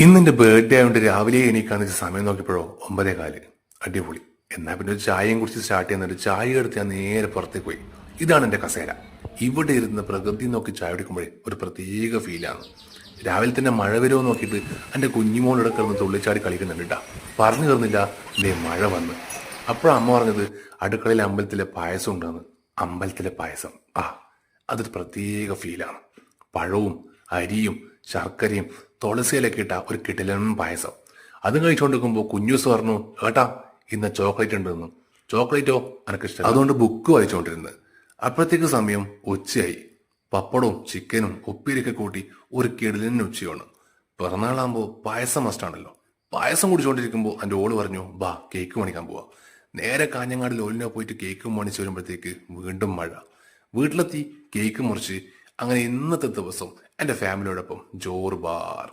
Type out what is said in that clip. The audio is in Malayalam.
ഇന്നെന്റെ ബർത്ത്ഡേ ആയതുകൊണ്ട് രാവിലെ എണീക്കാന്ന് വെച്ച സമയം നോക്കിയപ്പോഴോ 9:15. അടിപൊളി. എന്നാ പിന്നെ ഒരു ചായയും കുടിച്ച് സ്റ്റാർട്ട് ചെയ്യുന്നിട്ട് ചായ എടുത്ത് ഞാൻ നേരെ പുറത്തേക്ക് പോയി. ഇതാണ് എന്റെ കസേര. ഇവിടെ ഇരുന്ന് പ്രകൃതി നോക്കി ചായ കുടിക്കുമ്പോഴേ ഒരു പ്രത്യേക ഫീലാണ്. രാവിലെ തന്നെ മഴ വരുമോ നോക്കിയിട്ട് എന്റെ കുഞ്ഞുമോളിവിടെ കിടന്ന് തുള്ളിച്ചാടി കളിക്കുന്നുണ്ട് കേട്ടാ. പറഞ്ഞു തീർന്നില്ല, ദേ മഴ വന്ന്. അപ്പോഴാണ് അമ്മ പറഞ്ഞത് അടുക്കളയിൽ അമ്പലത്തിലെ പായസം ഉണ്ടെന്ന്. അമ്പലത്തിലെ പായസം, അതൊരു പ്രത്യേക ഫീലാണ്. പഴവും അരിയും ശർക്കരയും തുളസിയിലൊക്കെ ഇട്ട ഒരു കിടിലൻ പായസം. അതും കഴിച്ചുകൊണ്ടിരിക്കുമ്പോൾ കുഞ്ഞൂസ് പറഞ്ഞു, ഏട്ടാ ഇന്ന് ചോക്ലേറ്റ് ഉണ്ടെന്ന്. ചോക്ലേറ്റോ എനിക്കിഷ്ടം, അതുകൊണ്ട് ബുക്ക് വായിച്ചുകൊണ്ടിരുന്നത്. അപ്പോഴത്തേക്ക് സമയം ഉച്ചയായി. പപ്പടവും ചിക്കനും ഉപ്പേരിയൊക്കെ കൂട്ടി ഒരു കിടിലൻ ഉച്ചയാണ്. പിറന്നാളാകുമ്പോൾ പായസം മസ്റ്റാണല്ലോ. പായസം കുടിച്ചുകൊണ്ടിരിക്കുമ്പോൾ എൻ്റെ ഓള് പറഞ്ഞു, ബാ കേക്ക് മേടിക്കാൻ പോവാ. നേരെ കാഞ്ഞങ്ങാട് ലോലിനെ പോയിട്ട് കേക്ക് മേടിച്ച് വരുമ്പോഴത്തേക്ക് വീണ്ടും മഴ. വീട്ടിലെത്തി കേക്ക് മുറിച്ച് അങ്ങനെ ഇന്നത്തെ ദിവസം എൻ്റെ ഫാമിലിയോടൊപ്പം ജോർ ബാർ.